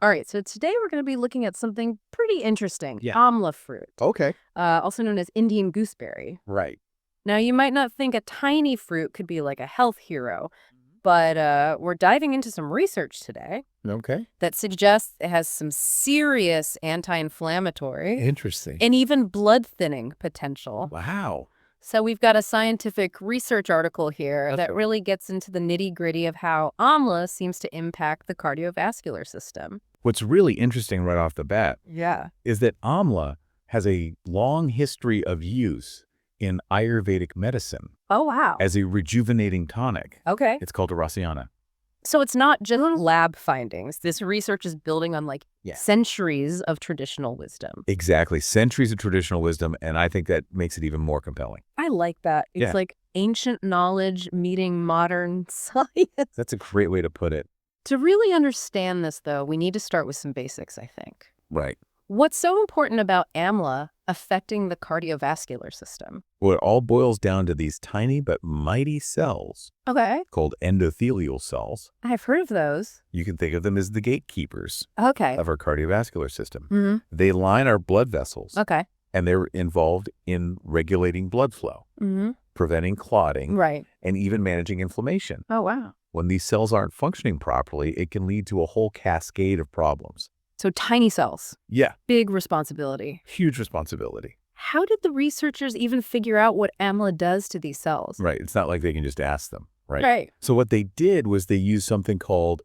All right, so today we're going to be looking at something pretty interesting. Yeah. Amla fruit, Okay. also known as Indian gooseberry. Right. Now, you might not think a tiny fruit could be like a health hero, but we're diving into some research today Okay. that suggests it has some serious anti-inflammatory Interesting. and even blood-thinning potential. Wow. So we've got a scientific research article here that Okay. really gets into the nitty-gritty of how amla seems to impact the cardiovascular system. What's really interesting right off the bat Yeah. is that Amla has a long history of use in Ayurvedic medicine Oh, wow. as a rejuvenating tonic. Okay. It's called a Rasayana. So it's not just lab findings. This research is building on Yeah. centuries of traditional wisdom. Exactly. Centuries of traditional wisdom, and I think that makes it even more compelling. I like that. It's Yeah. like ancient knowledge meeting modern science. That's a great way to put it. To really understand this, though, we need to start with some basics, I think. Right. What's so important about amla affecting the cardiovascular system? Well, it all boils down to these tiny but mighty cells Okay. called endothelial cells. I've heard of those. You can think of them as the gatekeepers Okay. of our cardiovascular system. Mm-hmm. They line our blood vessels, Okay. and they're involved in regulating blood flow, Mm-hmm. preventing clotting, Right. and even managing inflammation. Oh, wow. When these cells aren't functioning properly, it can lead to a whole cascade of problems. So tiny cells. Yeah, Big responsibility. huge responsibility. How did the researchers even figure out what amla does to these cells? Right. It's not like they can just ask them, right? Right. So what they did was they used something called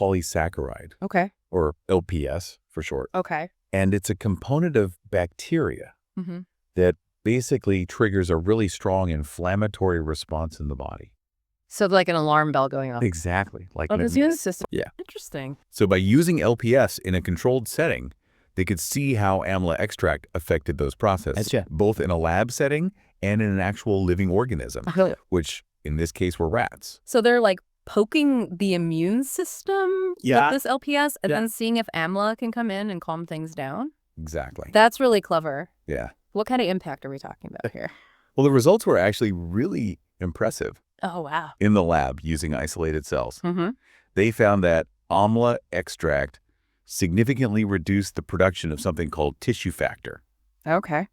lipopolysaccharide, Okay. or LPS for short. Okay. And it's a component of bacteria Mm-hmm. that basically triggers a really strong inflammatory response in the body. So like an alarm bell going off. Exactly. Like Oh, the immune system. Yeah. Interesting. So by using LPS in a controlled setting, they could see how amla extract affected those processes, Gotcha. both in a lab setting and in an actual living organism, which in this case were rats. So they're like poking the immune system Yeah. with this LPS and Yeah. then seeing if amla can come in and calm things down? Exactly. That's really clever. Yeah. What kind of impact are we talking about here? Well, the results were actually really impressive Oh, wow. in the lab using isolated cells. Mm-hmm. They found that amla extract significantly reduced the production of something called tissue factor. Okay.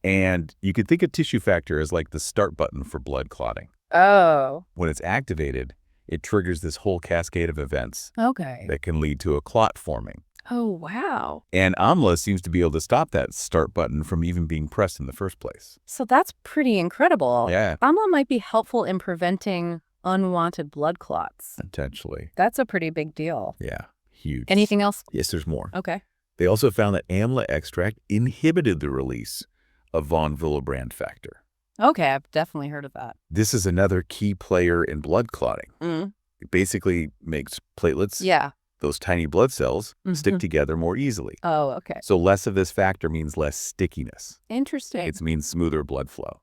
And you could think of tissue factor as like the start button for blood clotting. Oh, When it's activated, it triggers this whole cascade of events okay. that can lead to a clot forming. Oh, wow. And amla seems to be able to stop that start button from even being pressed in the first place. So that's pretty incredible. Yeah, Amla might be helpful in preventing unwanted blood clots. potentially. That's a pretty big deal. Yeah, huge. Anything else? Yes, there's more. Okay. They also found that amla extract inhibited the release of von Willebrand factor. Okay, I've definitely heard of that. This is another key player in blood clotting. Mm. It basically makes platelets, Yeah. those tiny blood cells, stick Mhm. together more easily. Oh, okay. So less of this factor means less stickiness. Interesting. It means smoother blood flow.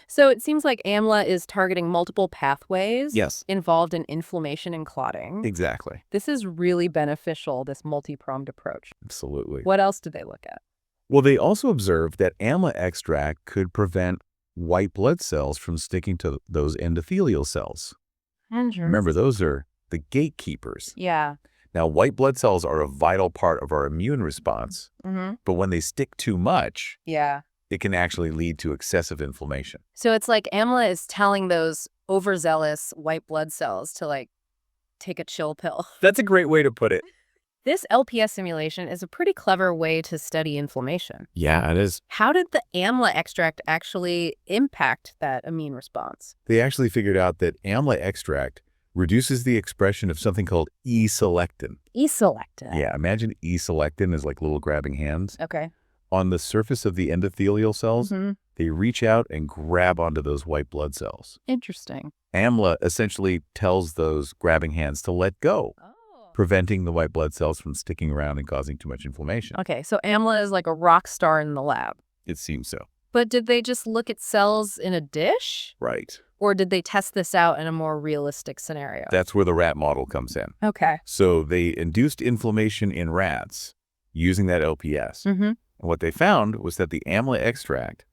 So it seems like amla is targeting multiple pathways Yes, involved in inflammation and clotting. exactly. This is really beneficial, this multi-pronged approach. Absolutely. What else did they look at? Well, they also observed that amla extract could prevent white blood cells from sticking to those endothelial cells. Remember, those are the gatekeepers. Yeah. Now, white blood cells are a vital part of our immune response, Mm-hmm. but when they stick too much, Yeah. it can actually lead to excessive inflammation. So it's like amla is telling those overzealous white blood cells to like take a chill pill. That's a great way to put it. This LPS simulation is a pretty clever way to study inflammation. Yeah, it is. How did the amla extract actually impact that immune response? They actually figured out that amla extract reduces the expression of something called E-selectin. E-selectin. Yeah, imagine E-selectin as like little grabbing hands. Okay. On the surface of the endothelial cells, Mhm. they reach out and grab onto those white blood cells. Interesting. AMLA essentially tells those grabbing hands to let go, Oh. preventing the white blood cells from sticking around and causing too much inflammation. Okay, so amla is like a rock star in the lab. It seems so. But did they just look at cells in a dish? Right. Or did they test this out in a more realistic scenario? That's where the rat model comes in. Okay. So they induced inflammation in rats using that LPS. Mm-hmm. And what they found was that the AMLA extract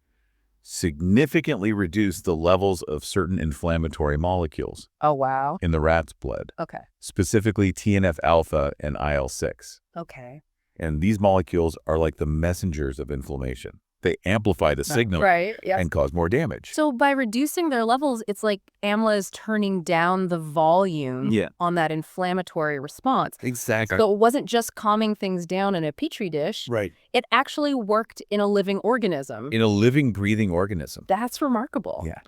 significantly reduced the levels of certain inflammatory molecules Oh, wow. in the rat's blood, Okay. specifically TNF-α and IL-6. Okay. And these molecules are like the messengers of inflammation. They amplify the signal Right. Yes. and cause more damage. So by reducing their levels, it's like Amla is turning down the volume on that inflammatory response. Exactly. So it wasn't just calming things down in a petri dish. Right. It actually worked in a living organism. In a living, breathing organism. That's remarkable. Yeah.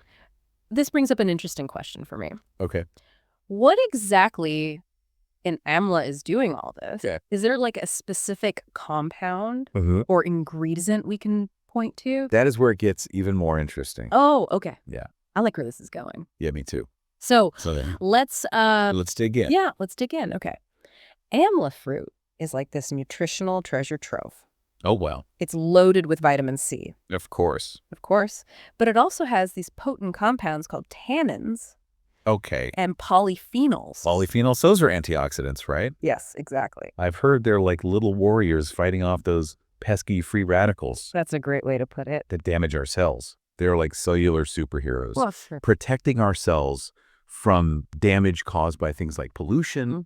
This brings up an interesting question for me. Okay. What exactly in Amla is doing all this? Yeah. Is there like a specific compound Mm-hmm. or ingredient we can point to? That is where it gets even more interesting. Oh, okay. Yeah. I like where this is going. Yeah, me too. So then let's dig in. yeah, let's dig in. Okay. Amla fruit is like this nutritional treasure trove. Oh, well. It's loaded with vitamin C, Of course. but it also has these potent compounds called tannins Okay. and polyphenols. Polyphenols, those are antioxidants, right? Yes, exactly. I've heard they're like little warriors fighting off those pesky free radicals That's a great way to put it. that damage our cells. They're like cellular superheroes, Well, sure. protecting our cells from damage caused by things like pollution,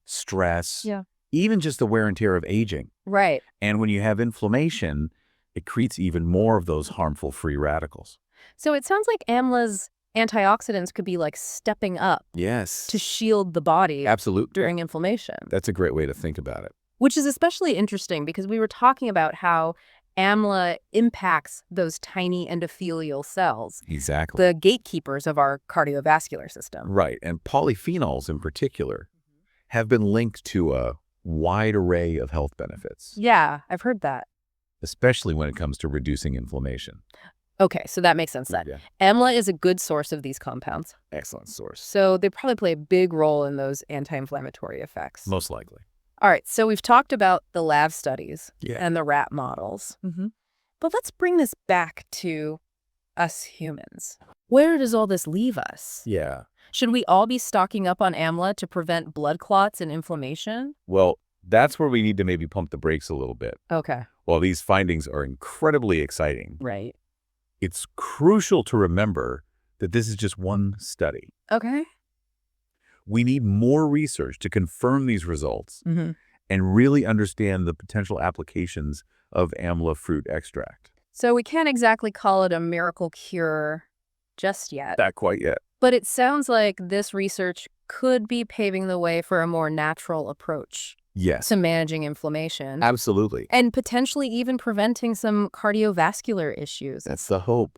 stress, Yeah. even just the wear and tear of aging. Right. And when you have inflammation, it creates even more of those harmful free radicals. So it sounds like Amla's antioxidants could be like stepping up Yes. to shield the body Absolutely. during inflammation. That's a great way to think about it. Which is especially interesting because we were talking about how Amla impacts those tiny endothelial cells, Exactly. the gatekeepers of our cardiovascular system. Right. And polyphenols in particular have been linked to a wide array of health benefits, Yeah, I've heard that. especially when it comes to reducing inflammation. Okay, so that makes sense then. Yeah. Amla is a good source of these compounds. Excellent source. So they probably play a big role in those anti-inflammatory effects. Most likely. All right, so we've talked about the lab studies Yeah. and the rat models. But let's bring this back to us humans. Where does all this leave us? Yeah. Should we all be stocking up on Amla to prevent blood clots and inflammation? Well, that's where we need to maybe pump the brakes a little bit. Okay. While these findings are incredibly exciting, Right. it's crucial to remember that this is just one study. Okay. We need more research to confirm these results and really understand the potential applications of Amla fruit extract. So we can't exactly call it a miracle cure just yet. Not quite yet. But it sounds like this research could be paving the way for a more natural approach Yes, to managing inflammation absolutely. and potentially even preventing some cardiovascular issues. That's the hope.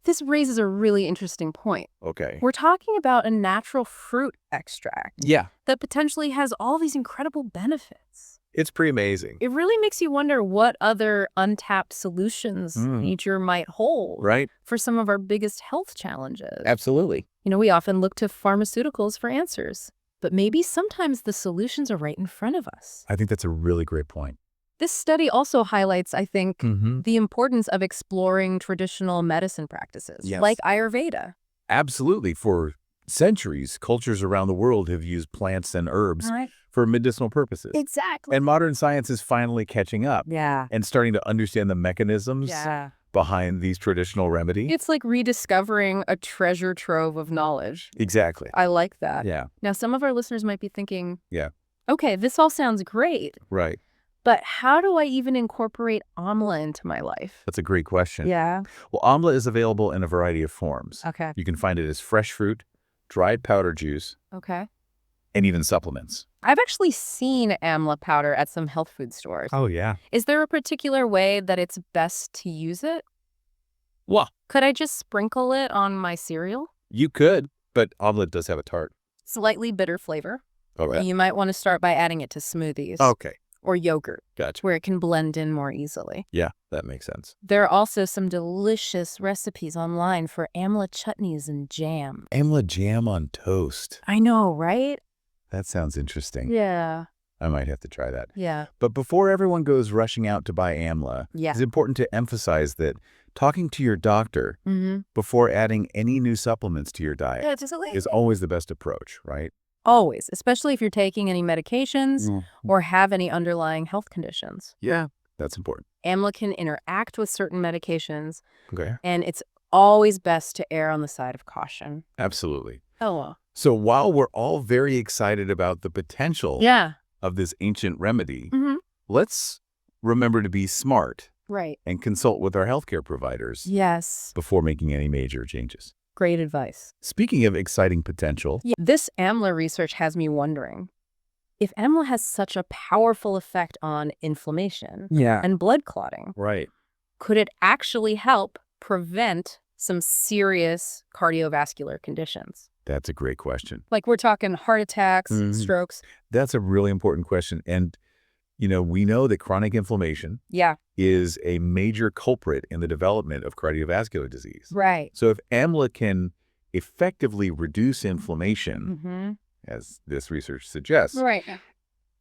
This raises a really interesting point. Okay. We're talking about a natural fruit extract Yeah, that potentially has all these incredible benefits. it's pretty amazing. It really makes you wonder what other untapped solutions nature might hold Right? for some of our biggest health challenges. Absolutely. You know, we often look to pharmaceuticals for answers, but maybe sometimes the solutions are right in front of us. I think that's a really great point. This study also highlights, I think, Mm-hmm. the importance of exploring traditional medicine practices, Yes. like Ayurveda. Absolutely. For centuries, cultures around the world have used plants and herbs for medicinal purposes. Exactly. And modern science is finally catching up Yeah. and starting to understand the mechanisms Yeah. behind these traditional remedies. It's like rediscovering a treasure trove of knowledge. Exactly. I like that. Yeah. Now, some of our listeners might be thinking, Yeah. okay, this all sounds great, Right. but how do I even incorporate Amla into my life? That's a great question. Yeah. Well, Amla is available in a variety of forms. Okay. You can find it as fresh fruit, dried powder juice, Okay. and even supplements. I've actually seen Amla powder at some health food stores. Oh, yeah. Is there a particular way that it's best to use it? Well, Could I just sprinkle it on my cereal? you could, but Amla does have a tart. Slightly bitter flavor. Oh, yeah. You might want to start by adding it to smoothies Okay. or yogurt, Gotcha. where it can blend in more easily. Yeah, that makes sense. There are also some delicious recipes online for Amla chutneys and jam. Amla jam on toast. I know, right? That sounds interesting. Yeah. I might have to try that. Yeah. But before everyone goes rushing out to buy Amla, Yeah. it's important to emphasize that talking to your doctor Mm-hmm. before adding any new supplements to your diet is always the best approach, right? Always, especially if you're taking any medications Mm. or have any underlying health conditions. Yeah. That's important. Amla can interact with certain medications, Okay. and it's always best to err on the side of caution. Absolutely. Oh, well. So while we're all very excited about the potential Yeah. of this ancient remedy, Mm-hmm. let's remember to be smart Right. and consult with our healthcare providers Yes. before making any major changes. Great advice. Speaking of exciting potential, Yeah. This Amla research has me wondering, if Amla has such a powerful effect on inflammation and blood clotting, right. could it actually help prevent some serious cardiovascular conditions? That's a great question. Like we're talking heart attacks, Mhm. strokes. That's a really important question. And, we know that chronic inflammation Yeah. is a major culprit in the development of cardiovascular disease. Right. So if Amla can effectively reduce inflammation, Mm-hmm. as this research suggests, Right.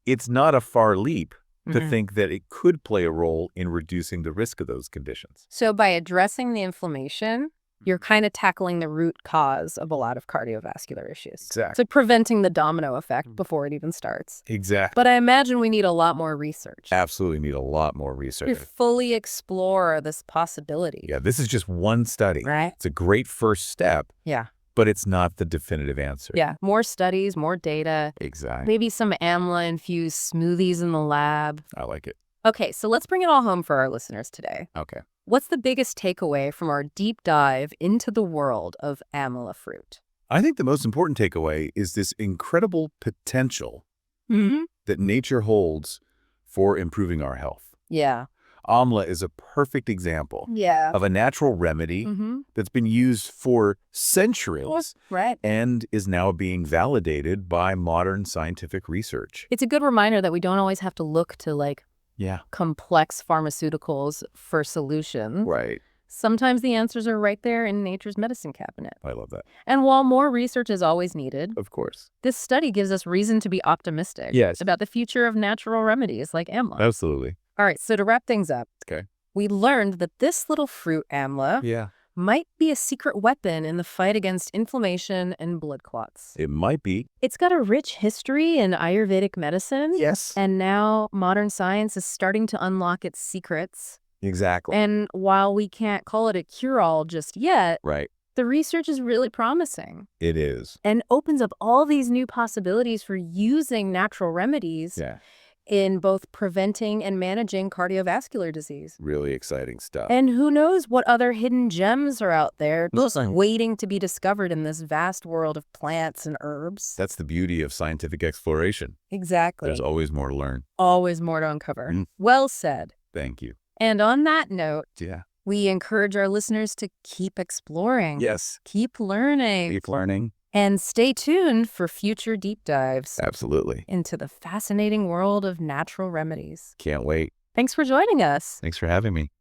it's not a far leap to Mhm. think that it could play a role in reducing the risk of those conditions. So by addressing the inflammation, you're kind of tackling the root cause of a lot of cardiovascular issues. Exactly. So preventing the domino effect before it even starts. Exactly. But I imagine we need a lot more research Absolutely need a lot more to research. fully explore this possibility. Yeah, this is just one study. Right? It's a great first step, Yeah. but it's not the definitive answer. Yeah. More studies, more data, Exactly. maybe some Amla-infused smoothies in the lab. I like it. Okay, so let's bring it all home for our listeners today. Okay. What's the biggest takeaway from our deep dive into the world of Amla fruit? I think the most important takeaway is this incredible potential Mm-hmm. that nature holds for improving our health. Yeah. Amla is a perfect example Yeah. of a natural remedy Mm-hmm. that's been used for centuries Right. and is now being validated by modern scientific research. It's a good reminder that we don't always have to look to Yeah. complex pharmaceuticals for solutions. Right. Sometimes the answers are right there in nature's medicine cabinet. I love that. And while more research is always needed, Of course. this study gives us reason to be optimistic Yes. about the future of natural remedies like Amla. Absolutely. All right, so to wrap things up, Okay. we learned that this little fruit, Amla, Yeah. might be a secret weapon in the fight against inflammation and blood clots. It might be. It's got a rich history in Ayurvedic medicine. Yes. And now modern science is starting to unlock its secrets. Exactly. And while we can't call it a cure-all just yet, Right. the research is really promising It is. and opens up all these new possibilities for using natural remedies Yeah. in both preventing and managing cardiovascular disease. Really exciting stuff. And who knows what other hidden gems are out there waiting to be discovered in this vast world of plants and herbs. That's the beauty of scientific exploration. Exactly. There's always more to learn. Always more to uncover. Mm. Well said. Thank you. And on that note, Yeah. we encourage our listeners to keep exploring. Yes. Keep learning. Keep learning. And stay tuned for future deep dives Absolutely. into the fascinating world of natural remedies. Can't wait. Thanks for joining us. Thanks for having me.